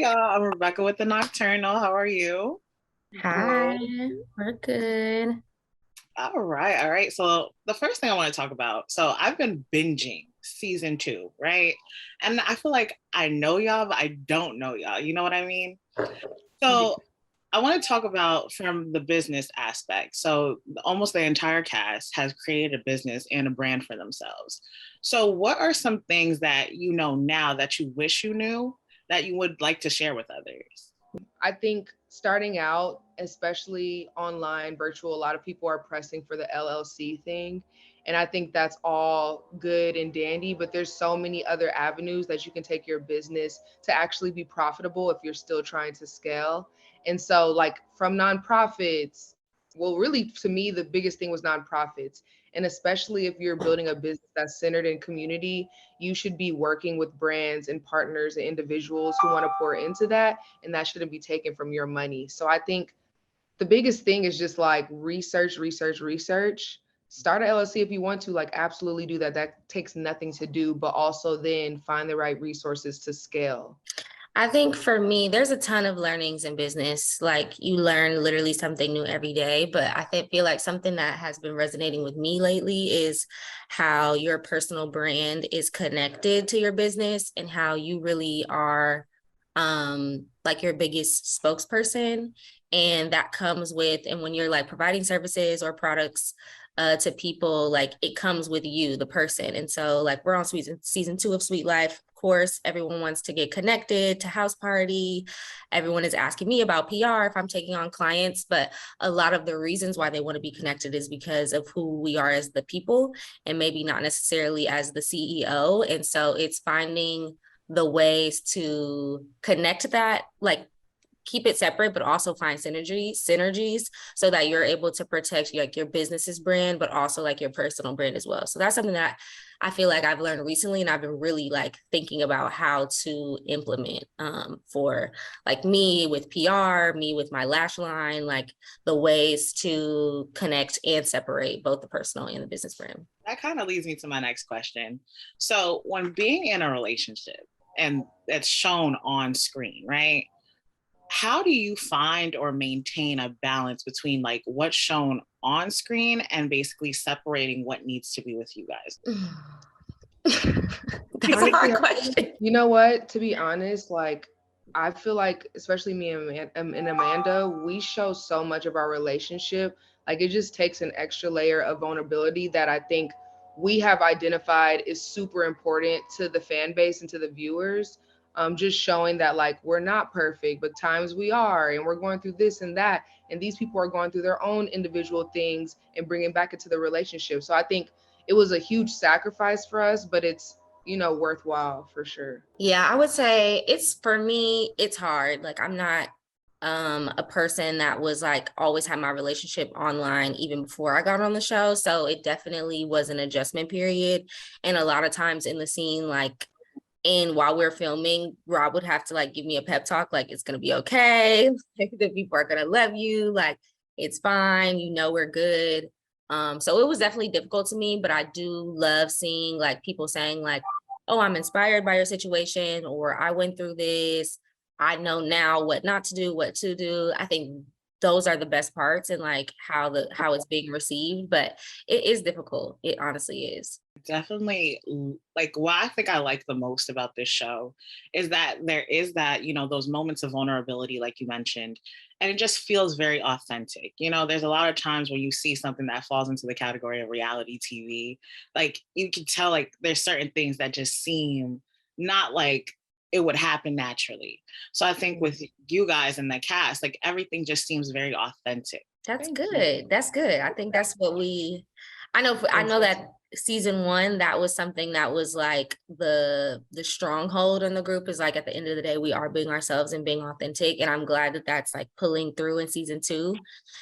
y'all. I'm Rebecca with the Nocturnal. How are you? Hi, we're good. All right, all right. So the first thing I want to talk about. So I've been binging season two, right? And I feel like I know y'all, but I don't know y'all. You know what I mean? So I want to talk about from the business aspect. So almost the entire cast has created a business and a brand for themselves. So what are some things that you know now that you wish you knew that you would like to share with others? I think starting out, especially online, virtual, a lot of people are pressing for the LLC thing. And I think that's all good and dandy, but there's so many other avenues that you can take your business to actually be profitable if you're still trying to scale. And so, like from nonprofits, well, really, to me, the biggest thing was nonprofits. And especially if you're building a business that's centered in community, you should be working with brands and partners and individuals who want to pour into that, and that shouldn't be taken from your money. So I think the biggest thing is just like research, research, research. Start a LLC if you want to, like absolutely do that. That takes nothing to do, but also then find the right resources to scale. I think for me, there's a ton of learnings in business. Like you learn literally something new every day. But feel like something that has been resonating with me lately is how your personal brand is connected to your business and how you really are like your biggest spokesperson. And that comes with, and when you're like providing services or products to people, like it comes with you, the person. And so like we're on season two of Sweet Life. Of course, everyone wants to get connected to House Party. Everyone is asking me about PR if I'm taking on clients, but a lot of the reasons why they want to be connected is because of who we are as the people and maybe not necessarily as the CEO. And so it's finding the ways to connect that, like keep it separate, but also find synergies so that you're able to protect like your business's brand, but also like your personal brand as well. So that's something that I feel like I've learned recently, and I've been really like thinking about how to implement for like me with PR, me with my lash line, like the ways to connect and separate both the personal and the business brand. That kind of leads me to my next question. So, when being in a relationship and it's shown on screen, right? How do you find or maintain a balance between like what's shown on screen and basically separating what needs to be with you guys? That's a hard question. You know what? To be honest, like I feel like, especially me and Amanda, we show so much of our relationship. Like it just takes an extra layer of vulnerability that I think we have identified is super important to the fan base and to the viewers. Just showing that like we're not perfect, but times we are, and we're going through this and that, and these people are going through their own individual things and bringing back into the relationship. So I think it was a huge sacrifice for us, but it's worthwhile for sure. Yeah, I would say it's for me, it's hard. Like I'm not a person that was like always had my relationship online even before I got on the show. So it definitely was an adjustment period. And a lot of times in the scene, like and while we're filming, Rob would have to like give me a pep talk, like it's gonna be okay. The people are gonna love you, like it's fine, we're good. So it was definitely difficult to me, but I do love seeing like people saying like, oh, I'm inspired by your situation, or I went through this. I know now what not to do, what to do. I think those are the best parts and like how it's being received, but it is difficult. It honestly is. Definitely, like what I think I like the most about this show is that there is that, those moments of vulnerability, like you mentioned, and it just feels very authentic. There's a lot of times when you see something that falls into the category of reality TV, like you can tell, like there's certain things that just seem not like it would happen naturally. So I think with you guys and the cast, like everything just seems very authentic. That's good. That's good. I think that's what I know that season one, that was something that was like the stronghold in the group is like at the end of the day, we are being ourselves and being authentic. And I'm glad that that's like pulling through in season two.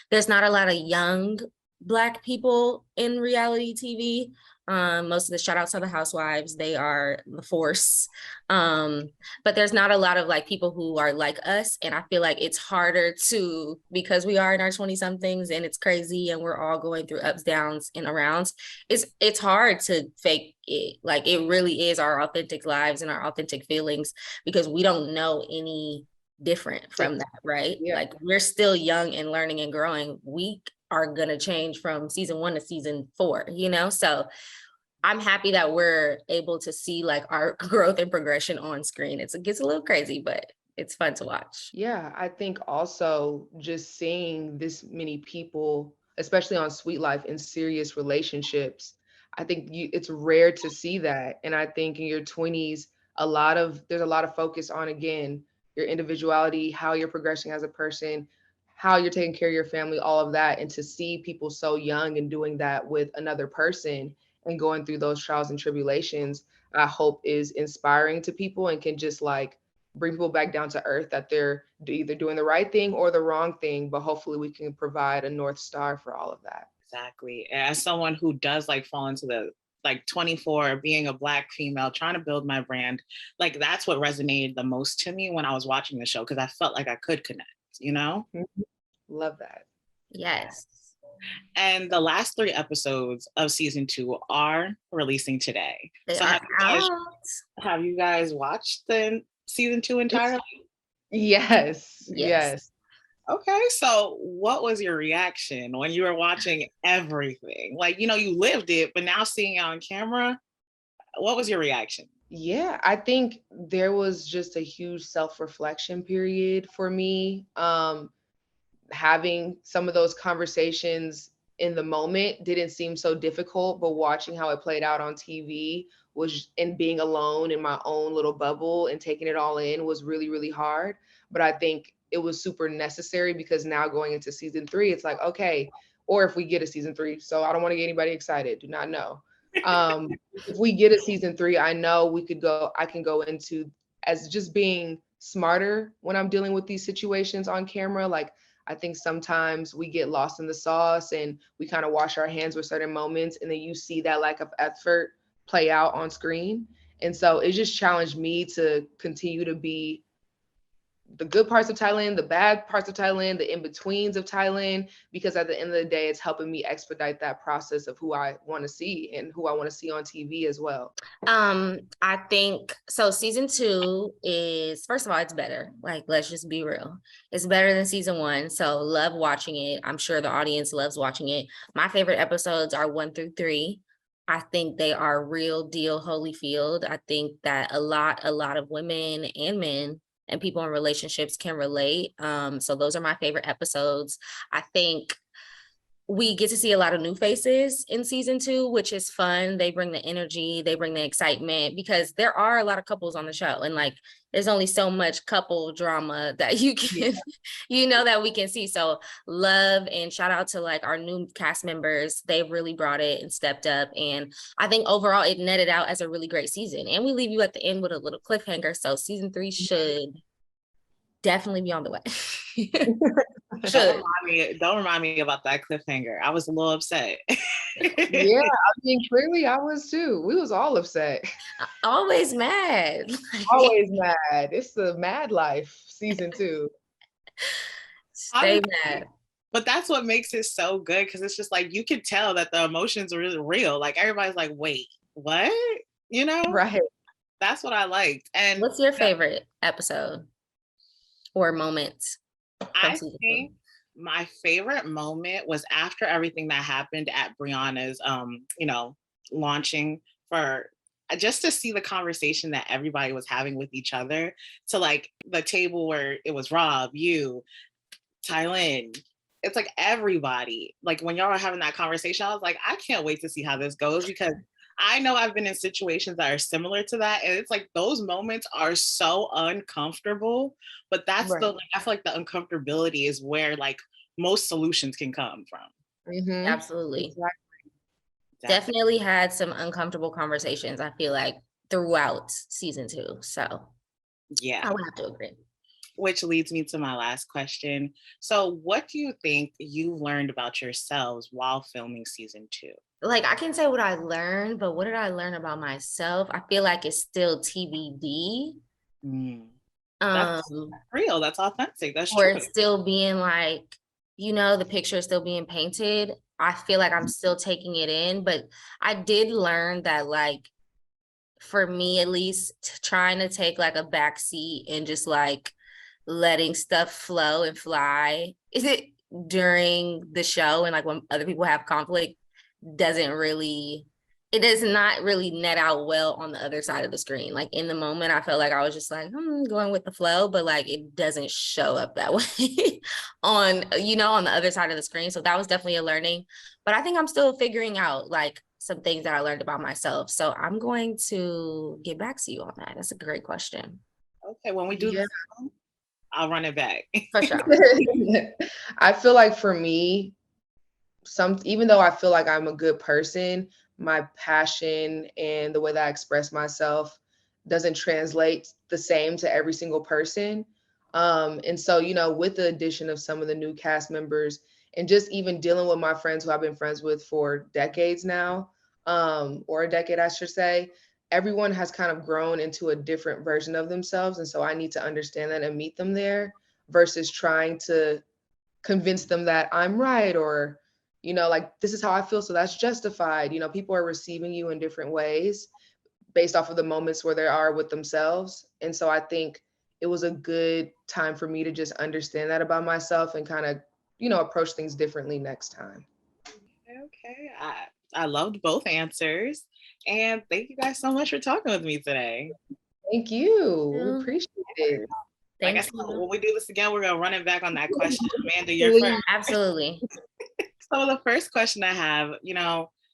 There's not a lot of young Black people in reality TV. Most of the shout outs are the housewives. They are the force. But there's not a lot of like people who are like us. And I feel like it's harder to, because we are in our 20 somethings and it's crazy and we're all going through ups, downs and arounds. It's hard to fake it. Like it really is our authentic lives and our authentic feelings because we don't know any different from that, right? Yeah. Like we're still young and learning and growing. We are going to change from season 1 to season 4, you know? So I'm happy that we're able to see like our growth and progression on screen. It gets a little crazy, but it's fun to watch. Yeah, I think also just seeing this many people, especially on Sweet Life, in serious relationships, I think it's rare to see that. And I think in your 20s, there's a lot of focus on, again, your individuality, how you're progressing as a person, how you're taking care of your family, all of that. And to see people so young and doing that with another person and going through those trials and tribulations, I hope is inspiring to people and can just like bring people back down to earth, that they're either doing the right thing or the wrong thing, but hopefully we can provide a North Star for all of that. Exactly. As someone who does like fall into the like 24, being a Black female, trying to build my brand, like that's what resonated the most to me when I was watching the show, because I felt like I could connect, you know? Mhm. Love that. Yes. And the last 3 episodes of season 2 are releasing today. They So are out. have you guys watched the season 2 entirely? Yes. Yes. Yes. Okay, so what was your reaction when you were watching everything? Like, you know, you lived it, but now seeing it on camera, what was your reaction? Yeah, I think there was just a huge self-reflection period for me. Having some of those conversations in the moment didn't seem so difficult, but watching how it played out on TV was, and being alone in my own little bubble and taking it all in was really, really hard. But I think it was super necessary because now going into season 3, it's like, okay, or if we get a season 3, so I don't want to get anybody excited, do not know. If we get a season 3, I can go into as just being smarter when I'm dealing with these situations on camera. Like, I think sometimes we get lost in the sauce and we kind of wash our hands with certain moments, and then you see that lack of effort play out on screen. And so it just challenged me to continue to be the good parts of Tylynn, the bad parts of Tylynn, the in-betweens of Tylynn, because at the end of the day, it's helping me expedite that process of who I want to see and who I want to see on TV as well. I think so. Season 2 is, first of all, it's better. Like, let's just be real. It's better than season 1. So love watching it. I'm sure the audience loves watching it. My favorite episodes are 1 through 3. I think they are real deal Holyfield. I think that a lot of women and men and people in relationships can relate. So those are my favorite episodes. I think we get to see a lot of new faces in season 2, which is fun. They bring the energy, they bring the excitement, because there are a lot of couples on the show, and like there's only so much couple drama that you can that we can see. So love and shout out to like our new cast members. They really brought it and stepped up, and I think overall it netted out as a really great season. And we leave you at the end with a little cliffhanger, so season 3 should definitely be on the way. Don't remind me about that cliffhanger. I was a little upset. Yeah, I mean, clearly I was too. We was all upset. Always mad. Always mad. It's the mad life, season 2. Stay mad. But that's what makes it so good, because it's just like you can tell that the emotions are really real. Like everybody's like, wait, what? You know? Right. That's what I liked. And what's your favorite episode or moment? I think my favorite moment was after everything that happened at Brianna's launching, for just to see the conversation that everybody was having with each other, to like the table where it was Rob, you, Tylynn. It's like everybody, like when y'all were having that conversation, I was like, I can't wait to see how this goes, because I know I've been in situations that are similar to that. And it's like those moments are so uncomfortable, but that's Right. I feel like the uncomfortability is where like most solutions can come from. Mm-hmm. Absolutely. Exactly. Definitely had some uncomfortable conversations, I feel like, throughout season 2. So yeah, I would have to agree. Which leads me to my last question. So what do you think you learned about yourselves while filming season 2? Like, I can say what I learned, but what did I learn about myself? I feel like it's still TBD. That's real. That's authentic. That's or true. It's still being like, the picture is still being painted. I feel like I'm still taking it in, but I did learn that, like, for me at least, trying to take like a back seat and just like letting stuff flow and fly. Is it during the show and like when other people have conflict doesn't really it does not really net out well on the other side of the screen. Like in the moment, I felt like I was just like, going with the flow, but like it doesn't show up that way on, on the other side of the screen. So that was definitely a learning. But I think I'm still figuring out like some things that I learned about myself. So I'm going to get back to you on that. That's a great question. Okay, when we do this, I'll run it back. For sure. I feel like for me, even though I feel like I'm a good person, my passion and the way that I express myself doesn't translate the same to every single person. And so, with the addition of some of the new cast members and just even dealing with my friends who I've been friends with for decades now, or a decade, I should say, everyone has kind of grown into a different version of themselves. And so I need to understand that and meet them there versus trying to convince them that I'm right or like this is how I feel, so that's justified. People are receiving you in different ways based off of the moments where they are with themselves. And so I think it was a good time for me to just understand that about myself and kind of, approach things differently next time. Okay. I loved both answers. And thank you guys so much for talking with me today. Thank you. We appreciate it. Like I said, when we do this again, we're gonna run it back on that question. Amanda, you're first. Absolutely. So the first question I have,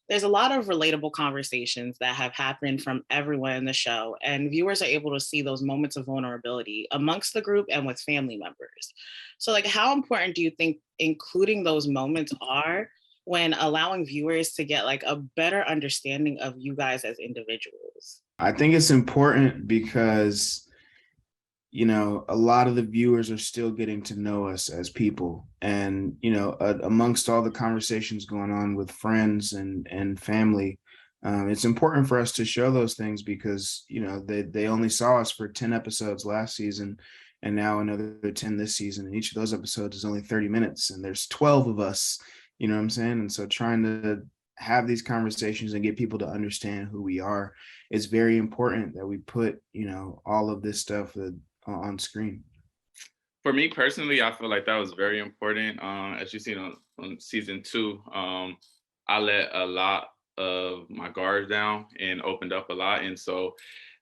there's a lot of relatable conversations that have happened from everyone in the show, and viewers are able to see those moments of vulnerability amongst the group and with family members. So like, how important do you think including those moments are when allowing viewers to get like a better understanding of you guys as individuals? I think it's important because a lot of the viewers are still getting to know us as people. And, amongst all the conversations going on with friends and family, it's important for us to show those things because, they only saw us for 10 episodes last season and now another 10 this season. And each of those episodes is only 30 minutes and there's 12 of us, you know what I'm saying? And so trying to have these conversations and get people to understand who we are, it's very important that we put, all of this stuff on screen. For me personally, I feel like that was very important. As you see on season 2, I let a lot of my guards down and opened up a lot. And so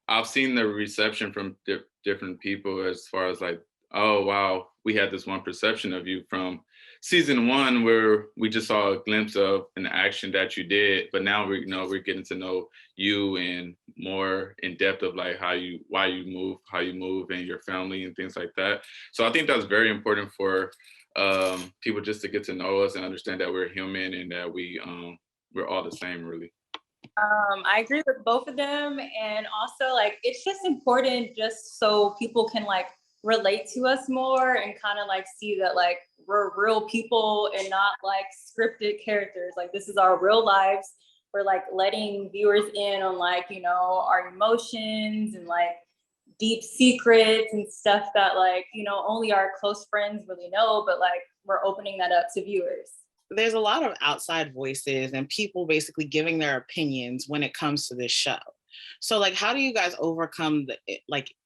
I've seen the reception from different people as far as like, oh, wow, we had this one perception of you from season 1 where we just saw a glimpse of an action that you did, but now we're getting to know you and more in depth of like how you move and your family and things like that. So I think that's very important for people just to get to know us and understand that we're human and that we're all the same, really. I agree with both of them, and also like it's just important just so people can like relate to us more and kind of like see that like we're real people and not like scripted characters. Like this is our real lives. We're like letting viewers in on like, our emotions and like deep secrets and stuff that like, only our close friends really know, but like we're opening that up to viewers. There's a lot of outside voices and people basically giving their opinions when it comes to this show. So like, how do you guys overcome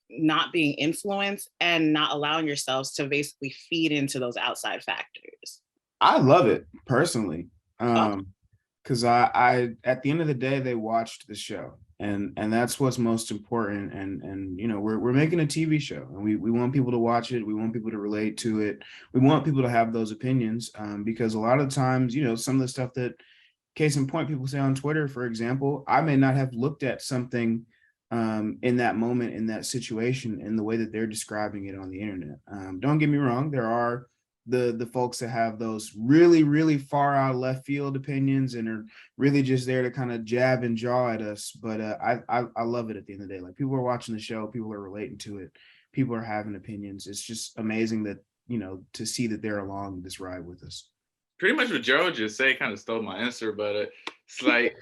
not being influenced and not allowing yourselves to basically feed into those outside factors? I love it personally. Because I at the end of the day, they watched the show and that's what's most important. And we're making a TV show and we want people to watch it. We want people to relate to it. We want people to have those opinions because a lot of times, some of the stuff that, case in point, people say on Twitter, for example, I may not have looked at something in that moment, in that situation, in the way that they're describing it on the internet. Don't get me wrong, there are the folks that have those really, really far out left field opinions and are really just there to kind of jab and jaw at us. But I love it at the end of the day. Like people are watching the show, people are relating to it, people are having opinions. It's just amazing that, to see that they're along this ride with us. Pretty much what Gerald just said kind of stole my answer, but it's like,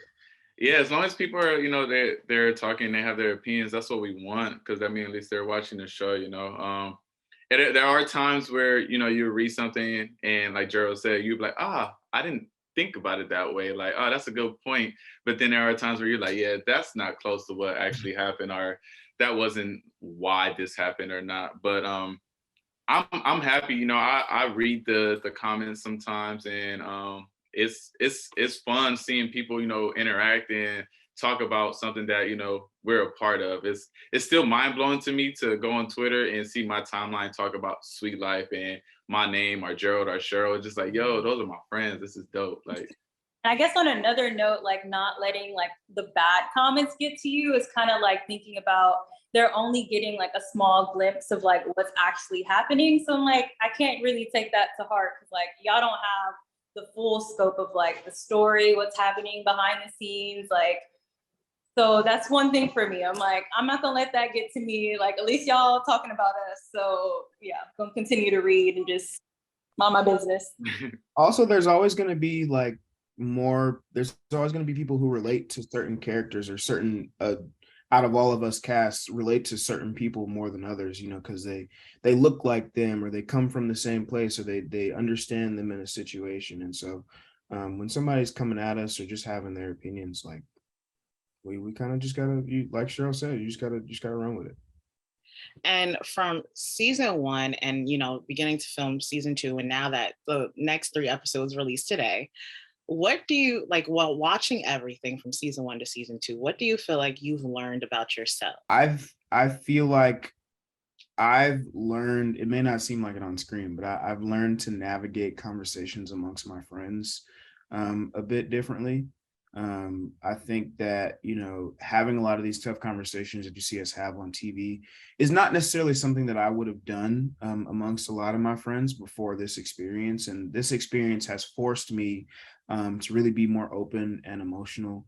yeah, as long as people are, they're talking, they have their opinions, that's what we want. Because I mean, at least they're watching the show, there are times where, you read something and like Gerald said, you'd be like, I didn't think about it that way. Like, oh, that's a good point. But then there are times where you're like, yeah, that's not close to what actually happened, or that wasn't why this happened or not. But I'm happy. You know, I read the comments sometimes, and it's fun seeing people, you know, interact and talk about something that, you know, we're a part of. It's still mind blowing to me to go on Twitter and see my timeline talk about Sweet Life and my name or Gerald or Cheryl. Just like, yo, those are my friends. This is dope. Like, I guess on another note, like not letting like the bad comments get to you is kind of like thinking about they're only getting like a small glimpse of like what's actually happening. So I'm like, I can't really take that to heart because like y'all don't have the full scope of like the story, what's happening behind the scenes. Like, so that's one thing for me. I'm like, I'm not gonna let that get to me. Like, at least y'all talking about us. So yeah, I'm gonna continue to read and just mind my business. Also, there's always going to be like there's always going to be people who relate to certain characters or certain out of all of us casts relate to certain people more than others, you know, because they look like them or they come from the same place or they understand them in a situation. And so when somebody's coming at us or just having their opinions, like we kind of just gotta, like Cheryl said, you just gotta run with it. And from season 1 and, you know, beginning to film season 2, and now that the next 3 episodes released today, what do you like while watching everything from season 1 to season 2? What do you feel like you've learned about yourself? I feel like I've learned, it may not seem like it on screen, but I've learned to navigate conversations amongst my friends a bit differently. I think that, you know, having a lot of these tough conversations that you see us have on TV is not necessarily something that I would have done amongst a lot of my friends before this experience. And this experience has forced me to really be more open and emotional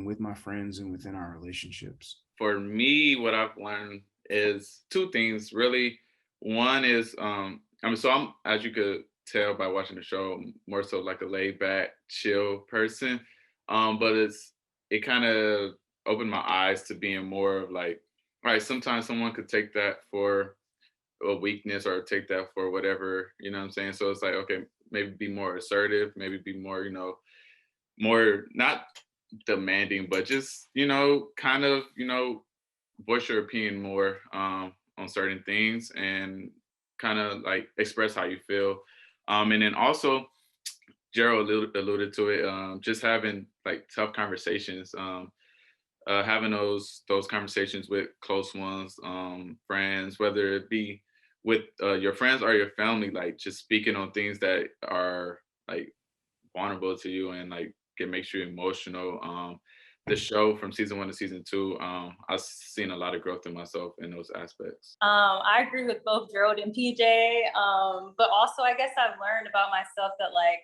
with my friends and within our relationships. For me, what I've learned is 2 things really. One is, I mean, so I'm, as you could tell by watching the show, more so like a laid back, chill person. But it kind of opened my eyes to being more of like, all right, sometimes someone could take that for a weakness or take that for whatever, you know what I'm saying? So it's like, okay, maybe be more assertive, maybe be more, you know, more not demanding, but just, you know, kind of, you know, voice your opinion more on certain things and kind of like express how you feel. And then also, Gerald alluded to it, just having like tough conversations, having those conversations with close ones, friends, whether it be with your friends or your family, like just speaking on things that are like vulnerable to you and like it makes you emotional. The show from season 1 to season 2, I've seen a lot of growth in myself in those aspects. I agree with both Gerald and PJ, but also I guess I've learned about myself that like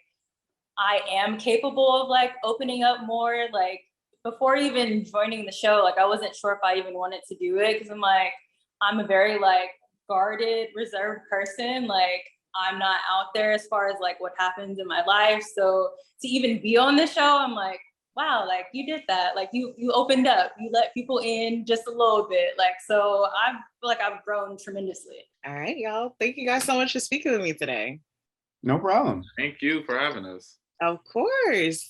I am capable of like opening up more. Like before even joining the show, like I wasn't sure if I even wanted to do it because I'm like, I'm a very like guarded, reserved person. Like I'm not out there as far as like what happens in my life. So to even be on the show, I'm like, wow, like you did that. Like you opened up, you let people in just a little bit. Like, so I feel like I've grown tremendously. All right, y'all. Thank you guys so much for speaking with me today. No problem. Thank you for having us. Of course.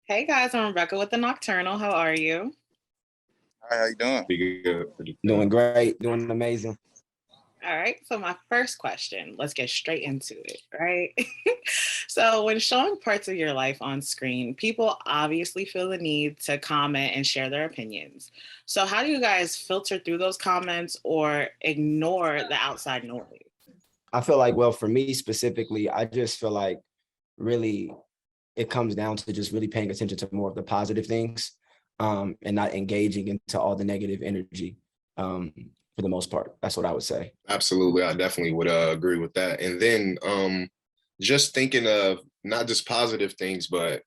Hey guys, I'm Rebecca with The Nocturnal. How are you? Hi, how you doing? Pretty good. Doing great, doing amazing. All right, so my first question, let's get straight into it, right? So when showing parts of your life on screen, people obviously feel the need to comment and share their opinions. So how do you guys filter through those comments or ignore the outside noise? I feel like, well, for me specifically, I just feel like really it comes down to just really paying attention to more of the positive things and not engaging into all the negative energy. For the most part, that's what I would say. Absolutely. I definitely would agree with that. And then just thinking of not just positive things, but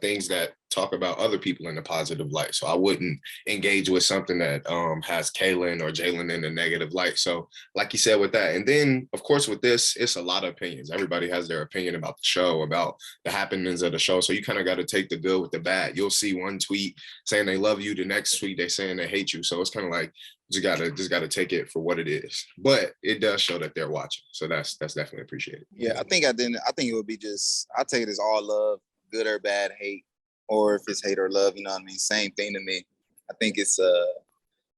things that talk about other people in a positive light. So I wouldn't engage with something that has Kaylin or Jalen in a negative light. So like you said with that, and then of course with this, it's a lot of opinions. Everybody has their opinion about the show, about the happenings of the show. So you kind of got to take the good with the bad. You'll see one tweet saying they love you, the next tweet they saying they hate you. So it's kind of like just gotta take it for what it is. But it does show that they're watching. So that's definitely appreciated. Yeah, I think it would be just, I take it as all love, good or bad, hate, or if it's hate or love, you know what I mean? Same thing to me. I think it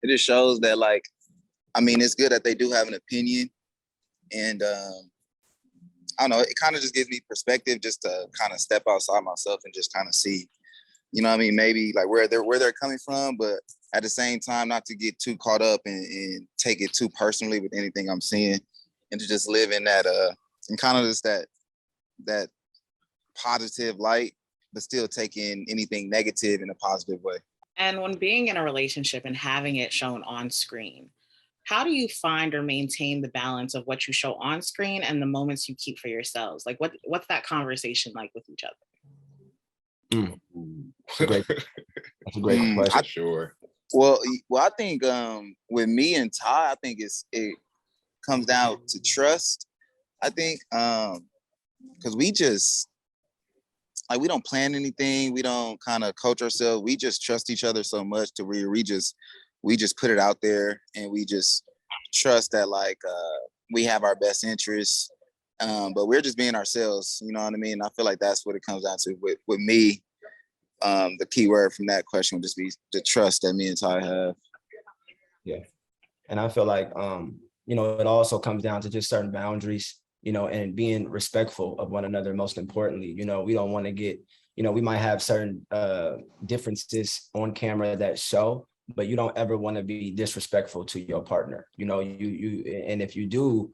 just shows that like, I mean, it's good that they do have an opinion, And I don't know, it kind of just gives me perspective just to kind of step outside myself and just kind of see, you know what I mean, maybe like where they're coming from, but at the same time, not to get too caught up and take it too personally with anything I'm seeing, and to just live in that and kind of just that positive light, but still taking anything negative in a positive way. And when being in a relationship and having it shown on screen, how do you find or maintain the balance of what you show on screen and the moments you keep for yourselves? Like what's that conversation like with each other? That's a great question. Sure. Well, I think with me and Ty, I think it comes down to trust. I think because we just like, we don't plan anything, we don't kind of coach ourselves. We just trust each other so much to where we just put it out there, and we just trust that like we have our best interests. But we're just being ourselves, you know what I mean? I feel like that's what it comes down to with me. The key word from that question would just be the trust that me and Ty have. Yeah. And I feel like, it also comes down to just certain boundaries, and being respectful of one another. Most importantly, we don't want to get, we might have certain differences on camera that show, but you don't ever want to be disrespectful to your partner. And if you do,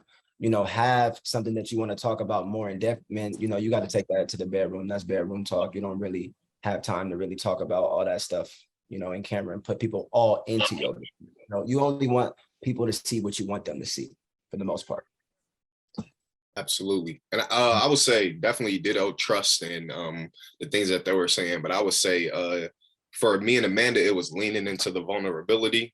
have something that you want to talk about more in depth, man, you got to take that to the bedroom. That's bedroom talk. You don't really have time to really talk about all that stuff, in camera and put people all into your, you only want people to see what you want them to see for the most part. Absolutely. And I would say definitely ditto trust and the things that they were saying, but I would say for me and Amanda, it was leaning into the vulnerability.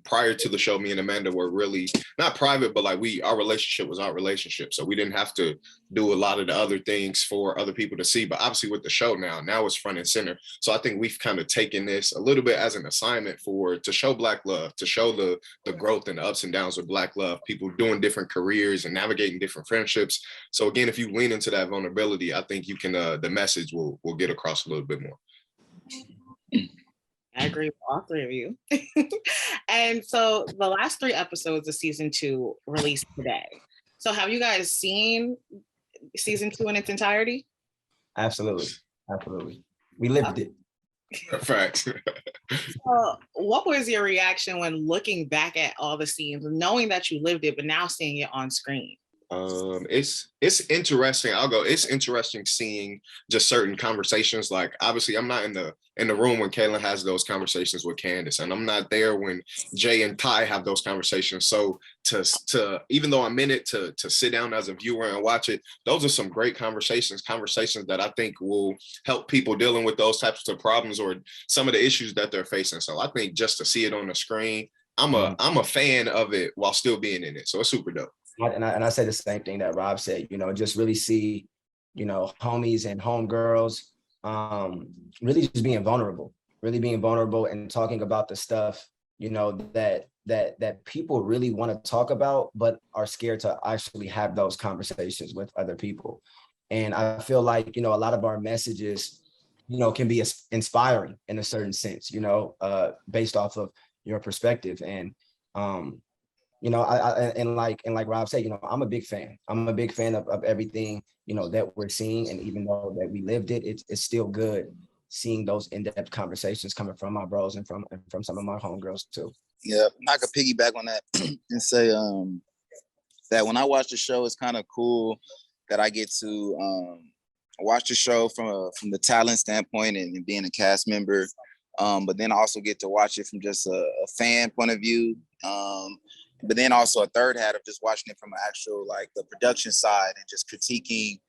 Prior to the show, me and Amanda were really not private, but like our relationship was our relationship. So we didn't have to do a lot of the other things for other people to see. But obviously with the show now it's front and center. So I think we've kind of taken this a little bit as an assignment to show Black love, to show the growth and the ups and downs of Black love, people doing different careers and navigating different friendships. So again, if you lean into that vulnerability, I think you can, the message will get across a little bit more. I agree with all three of you. And so the last 3 episodes of season 2 released today. So have you guys seen season 2 in its entirety? Absolutely. We lived it. Facts. So what was your reaction when looking back at all the scenes, knowing that you lived it, but now seeing it on screen? It's interesting. It's interesting seeing just certain conversations. Like obviously I'm not in the room when Kaylin has those conversations with Candace, and I'm not there when Jay and Ty have those conversations. So to even though I'm in it, to sit down as a viewer and watch it, those are some great conversations that I think will help people dealing with those types of problems or some of the issues that they're facing. So I think just to see it on the screen, I'm a fan of it while still being in it. So it's super dope. And I say the same thing that Rob said, just really see, homies and homegirls, really just being vulnerable and talking about the stuff, that people really want to talk about, but are scared to actually have those conversations with other people. And I feel like, a lot of our messages, can be inspiring in a certain sense, based off of your perspective. And, like Rob said, I'm a big fan. I'm a big fan of everything, that we're seeing. And even though that we lived it, it's still good seeing those in-depth conversations coming from my bros and from some of my homegirls too. Yeah, I could piggyback on that and say that when I watch the show, it's kind of cool that I get to watch the show from the talent standpoint and being a cast member, but then I also get to watch it from just a fan point of view. But then also a third hat of just watching it from an actual, like the production side and just critiquing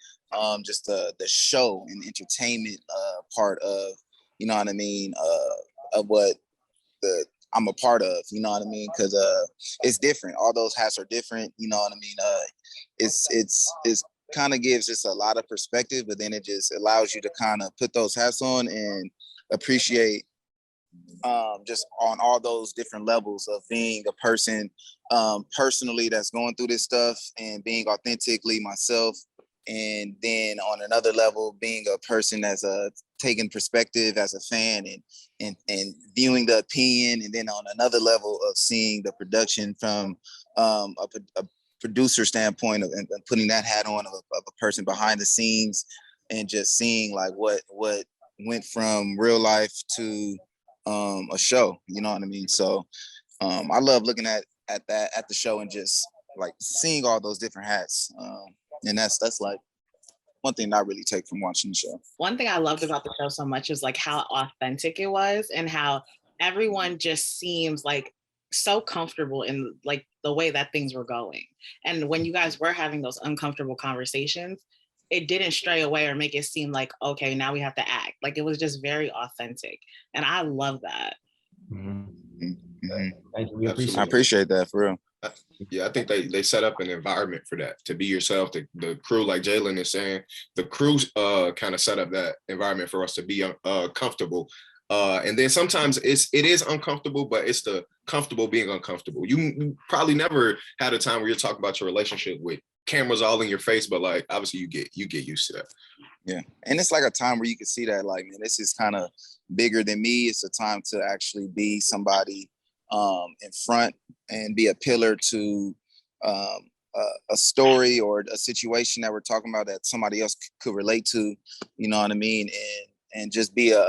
just the show and entertainment part of, you know what I mean, of what I'm a part of, you know what I mean? Because it's different. All those hats are different, you know what I mean? It's kind of gives just a lot of perspective, but then it just allows you to kind of put those hats on and appreciate just on all those different levels of being a person personally that's going through this stuff and being authentically myself, and then on another level being a person that's taking perspective as a fan and viewing the opinion, and then on another level of seeing the production from a producer standpoint and putting that hat on of a person behind the scenes and just seeing like what went from real life to a show, you know what I mean? So I love looking at the show and just like seeing all those different hats. And that's like one thing that I really take from watching the show. One thing I loved about the show so much is like how authentic it was and how everyone just seems like so comfortable in like the way that things were going. And when you guys were having those uncomfortable conversations, it didn't stray away or make it seem like, okay, now we have to act. Like it was just very authentic. And I love that. Mm-hmm. Thank you. I appreciate that, for real. Yeah, I think they set up an environment for that, to be yourself. The crew, like Jalen is saying, the crew kind of set up that environment for us to be comfortable. And then sometimes it is uncomfortable, but it's the comfortable being uncomfortable. You probably never had a time where you're talking about your relationship with cameras all in your face, but like obviously you get used to that. Yeah, and it's like a time where you can see that, like, man, this is kind of bigger than me. It's a time to actually be somebody in front and be a pillar to a story or a situation that we're talking about that somebody else could relate to, you know what I mean? And just be a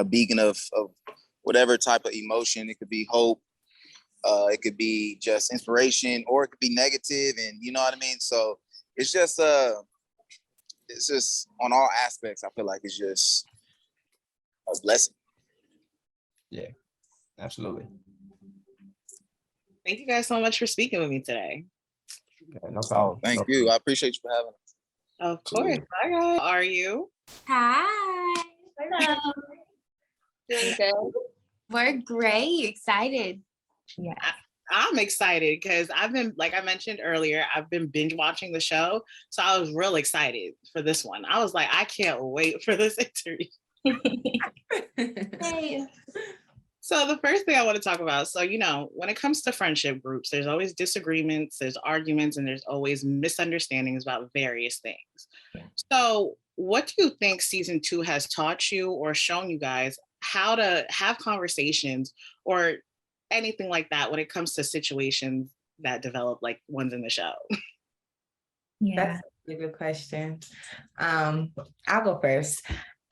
beacon of whatever type of emotion. It could be hope, it could be just inspiration, or it could be negative, and you know what I mean? So it's just on all aspects, I feel like it's just a blessing. Yeah, absolutely. Thank you guys so much for speaking with me today. Okay, no problem. Thank you. I appreciate you for having us. Of course. Hi guys. How are you? Hi. Hello. Doing good. We're great. Excited. Yeah. I'm excited because I've been, like I mentioned earlier, I've been binge watching the show. So I was real excited for this one. I was like, I can't wait for this interview. Hey. So the first thing I want to talk about, so, you know, when it comes to friendship groups, there's always disagreements, there's arguments, and there's always misunderstandings about various things. Yeah. So what do you think season 2 has taught you or shown you guys how to have conversations or anything like that when it comes to situations that develop like ones in the show? Yeah. That's a good question. I'll go first.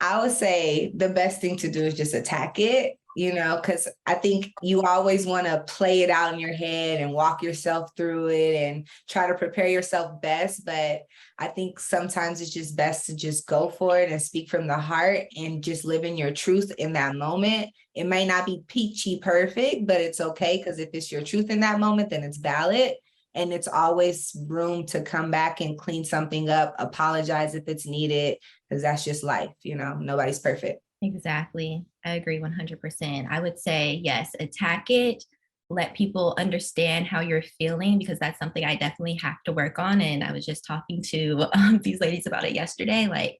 I would say the best thing to do is just attack it, you know, because I think you always want to play it out in your head and walk yourself through it and try to prepare yourself best. But I think sometimes it's just best to just go for it and speak from the heart and just live in your truth in that moment. It may not be peachy perfect, but it's okay, because if it's your truth in that moment, then it's valid. And it's always room to come back and clean something up, apologize if it's needed, because that's just life, you know, nobody's perfect. Exactly. I agree 100%. I would say, yes, attack it, let people understand how you're feeling, because that's something I definitely have to work on. And I was just talking to these ladies about it yesterday, like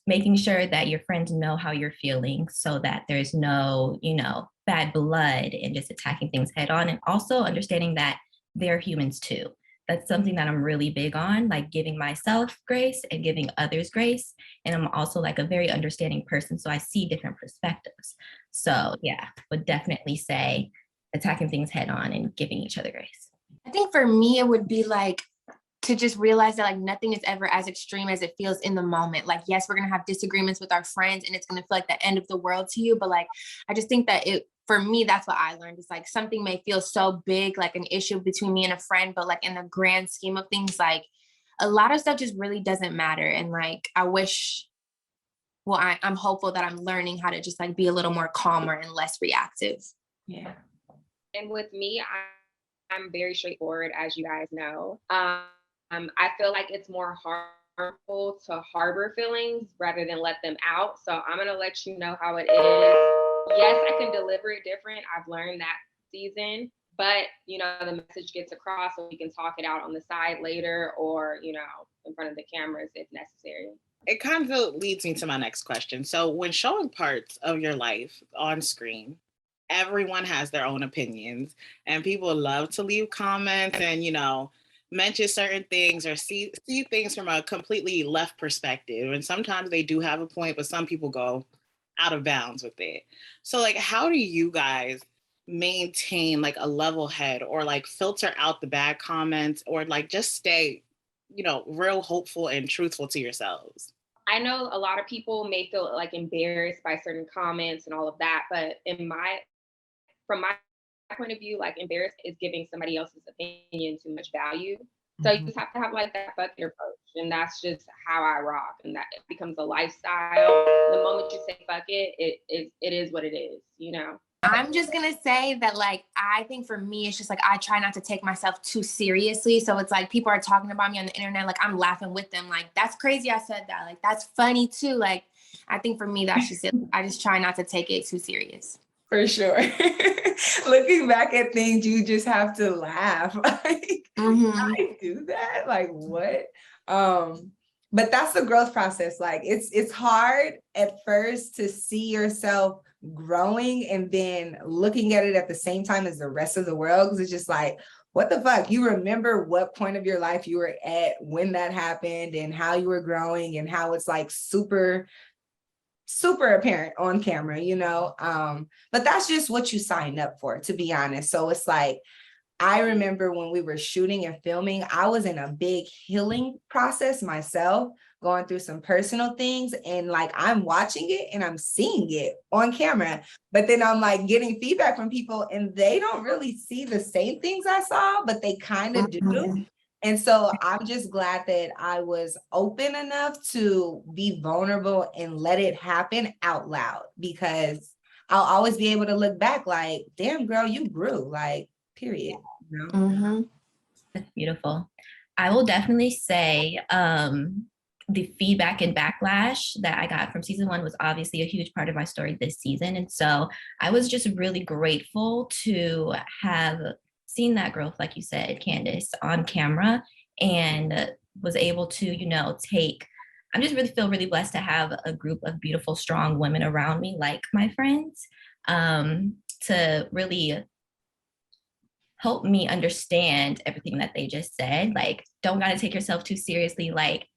making sure that your friends know how you're feeling so that there's no, you know, bad blood, and just attacking things head on. And also understanding that they're humans too. That's something that I'm really big on, like giving myself grace and giving others grace. And I'm also like a very understanding person, so I see different perspectives. So yeah, would definitely say attacking things head on and giving each other grace. I think for me, it would be like to just realize that like nothing is ever as extreme as it feels in the moment. Like, yes, we're going to have disagreements with our friends and it's going to feel like the end of the world to you. But like, I just think that for me, that's what I learned. It's like something may feel so big, like an issue between me and a friend, but like in the grand scheme of things, like a lot of stuff just really doesn't matter. And like, I'm hopeful that I'm learning how to just like be a little more calmer and less reactive. Yeah. And with me, I'm very straightforward, as you guys know. I feel like it's more harmful to harbor feelings rather than let them out. So I'm going to let you know how it is. Yes, I can deliver it different. I've learned that season, but you know, the message gets across, so we can talk it out on the side later, or, you know, in front of the cameras if necessary. It kind of leads me to my next question. So when showing parts of your life on screen, everyone has their own opinions, and people love to leave comments and, you know, mention certain things or see things from a completely left perspective. And sometimes they do have a point, but some people go out of bounds with it. So like, how do you guys maintain like a level head, or like filter out the bad comments, or like just stay, real hopeful and truthful to yourselves? I know a lot of people may feel like embarrassed by certain comments and all of that, but from my point of view, like embarrassed is giving somebody else's opinion too much value. So you just have to have like that fuck it approach. And that's just how I rock. And that it becomes a lifestyle. The moment you say fuck it, it is what it is, I'm just gonna say that, like, I think for me, it's just like I try not to take myself too seriously. So it's like people are talking about me on the internet, like I'm laughing with them, like that's crazy I said that, like that's funny too. Like I think for me, that's just it. I just try not to take it too serious. For sure. Looking back at things, you just have to laugh. Like, I do that? Like, what? But that's the growth process. Like, it's hard at first to see yourself growing and then looking at it at the same time as the rest of the world. Because it's just like, what the fuck? You remember what point of your life you were at when that happened and how you were growing and how it's like super apparent on camera, but that's just what you signed up for, to be honest. So it's like, I remember when we were shooting and filming, I was in a big healing process myself, going through some personal things, and like I'm watching it and I'm seeing it on camera, but then I'm like getting feedback from people and they don't really see the same things I saw, but they kind of do. And so I'm just glad that I was open enough to be vulnerable and let it happen out loud, because I'll always be able to look back like, damn, girl, you grew, like, period. That's beautiful. I will definitely say the feedback and backlash that I got from season 1 was obviously a huge part of my story this season. And so I was just really grateful to have seen that growth, like you said, Candace, on camera, and was able to, I just really feel really blessed to have a group of beautiful, strong women around me, like my friends, to really help me understand everything that they just said. Like, don't gotta take yourself too seriously, like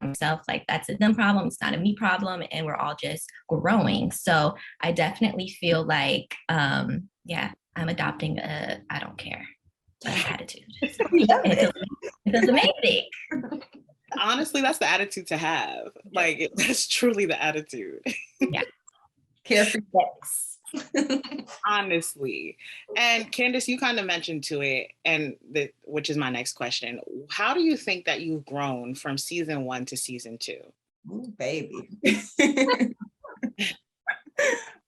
yourself, like that's a them problem, it's not a me problem, and we're all just growing. So I definitely feel like I'm adopting a I don't care attitude. It feels amazing. Honestly, that's the attitude to have. Like, that's truly the attitude. Yeah. Carefree sex. Honestly. And Candace, you kind of mentioned to it, and which is my next question. How do you think that you've grown from season 1 to season 2? Ooh, baby.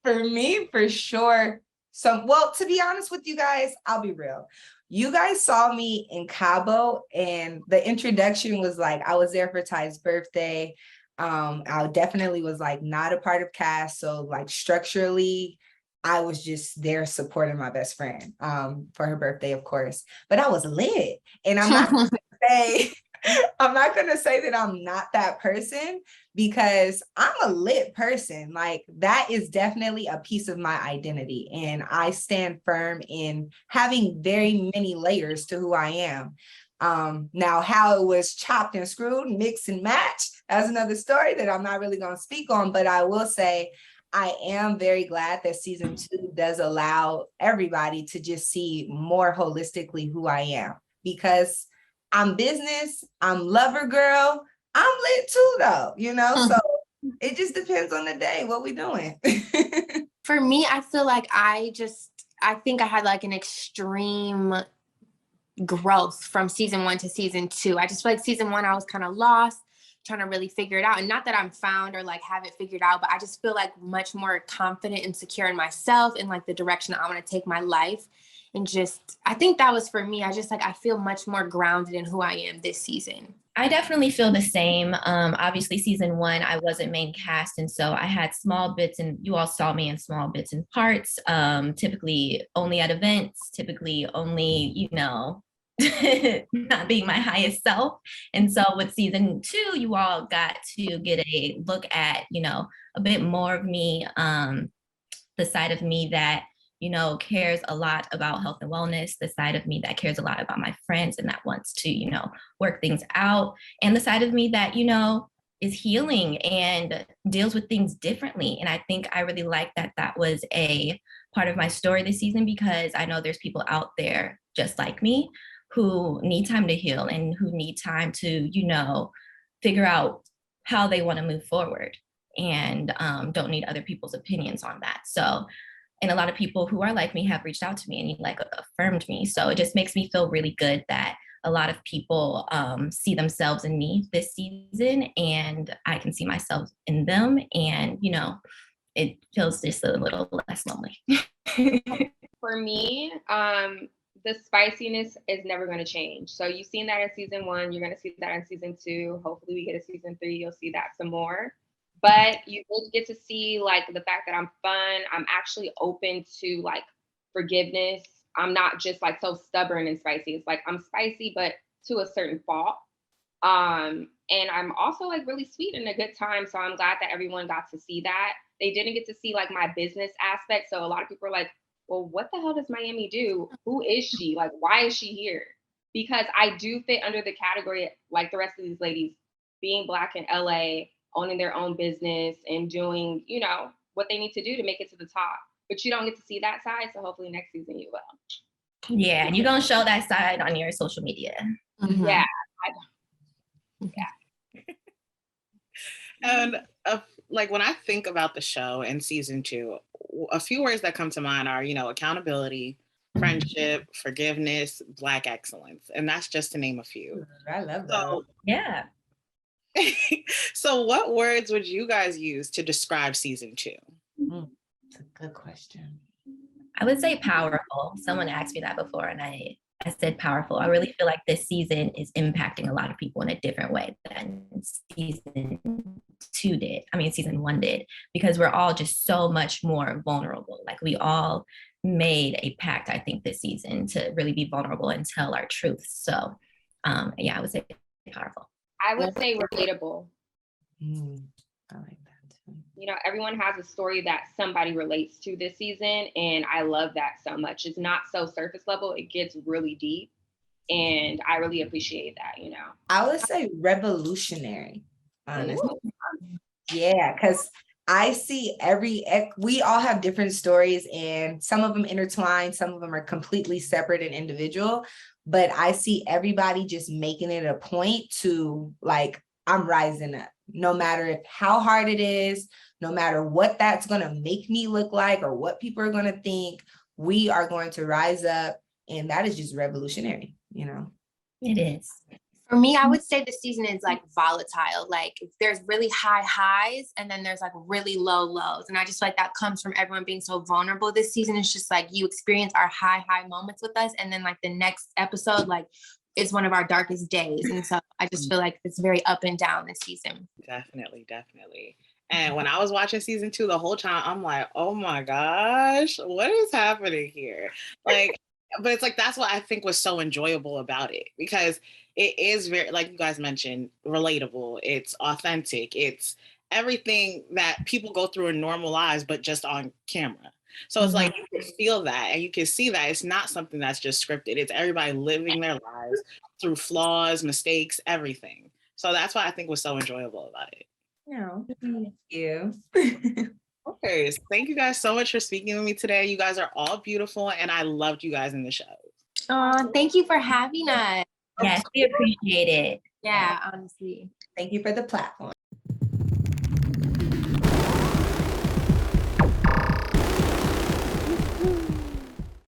For me, for sure. So, well, to be honest with you guys, I'll be real. You guys saw me in Cabo, and the introduction was like, I was there for Ty's birthday. I definitely was like not a part of cast. So like structurally, I was just there supporting my best friend for her birthday, of course. But I was lit. And I'm not gonna say that I'm not that person, because I'm a lit person. Like, that is definitely a piece of my identity. And I stand firm in having very many layers to who I am. Now, how it was chopped and screwed, mix and match, that's another story that I'm not really going to speak on. But I will say, I am very glad that season 2 does allow everybody to just see more holistically who I am, because I'm business, I'm lover girl, I'm lit too though, so it just depends on the day, what we doing. For me, I feel like I think I had like an extreme growth from season 1 to season 2. I just feel like season 1, I was kind of lost, trying to really figure it out. And not that I'm found or like have it figured out, but I just feel like much more confident and secure in myself and like the direction I want to take my life. And just, I think that was for me. I feel much more grounded in who I am this season. I definitely feel the same. Obviously, season 1, I wasn't main cast. And so I had small bits, and you all saw me in small bits and parts, typically only at events, typically only, not being my highest self. And so with season 2, you all got to get a look at, a bit more of me, the side of me that cares a lot about health and wellness, the side of me that cares a lot about my friends and that wants to, work things out, and the side of me that, is healing and deals with things differently. And I think I really like that that was a part of my story this season, because I know there's people out there just like me who need time to heal and who need time to, figure out how they want to move forward, and don't need other people's opinions on that. So, and a lot of people who are like me have reached out to me and like affirmed me. So it just makes me feel really good that a lot of people see themselves in me this season, and I can see myself in them. And, it feels just a little less lonely. For me, the spiciness is never going to change. So you've seen that in season 1. You're going to see that in season 2. Hopefully we get a season 3. You'll see that some more. But you will get to see like the fact that I'm fun. I'm actually open to like forgiveness. I'm not just like so stubborn and spicy. It's like I'm spicy, but to a certain fault. And I'm also like really sweet and a good time. So I'm glad that everyone got to see that. They didn't get to see like my business aspect. So a lot of people are like, well, what the hell does Miami do? Who is she? Like, why is she here? Because I do fit under the category like the rest of these ladies, being Black in LA, owning their own business and doing, what they need to do to make it to the top. But you don't get to see that side. So hopefully next season you will. Yeah, and you're going to show that side on your social media. Mm-hmm. Yeah. And like when I think about the show in season 2, a few words that come to mind are, accountability, friendship, forgiveness, Black excellence. And that's just to name a few. I love that. So, yeah. So what words would you guys use to describe season 2? That's a good question. I would say powerful. Someone asked me that before, and I said powerful. I really feel like this season is impacting a lot of people in a different way than season 1 did, because we're all just so much more vulnerable. Like we all made a pact, I think, this season to really be vulnerable and tell our truth. So I would say powerful. I would say relatable. I like that too. Everyone has a story that somebody relates to this season, and I love that so much. It's not so surface level, it gets really deep, and I really appreciate that, I would say revolutionary, honestly. Yeah, because I see we all have different stories, and some of them intertwine, some of them are completely separate and individual, but I see everybody just making it a point to like, I'm rising up, no matter how hard it is, no matter what that's going to make me look like or what people are going to think, we are going to rise up. And that is just revolutionary, It is. For me, I would say the season is like volatile. Like there's really high highs and then there's like really low lows. And I just feel like that comes from everyone being so vulnerable this season. It's just like you experience our high moments with us. And then like the next episode, like is one of our darkest days. And so I just feel like it's very up and down this season. Definitely. And when I was watching season 2, the whole time, I'm like, oh my gosh, what is happening here? Like, but it's like, that's what I think was so enjoyable about it, because it is very, like you guys mentioned, relatable. It's authentic. It's everything that people go through in normal lives, but just on camera. So it's like, you can feel that and you can see that it's not something that's just scripted. It's everybody living their lives through flaws, mistakes, everything. So that's what I think was so enjoyable about it. Thank you. Okay, so thank you guys so much for speaking with me today. You guys are all beautiful, and I loved you guys in the show. Thank you for having us. Yes, we appreciate it. Yeah, honestly. Thank you for the platform.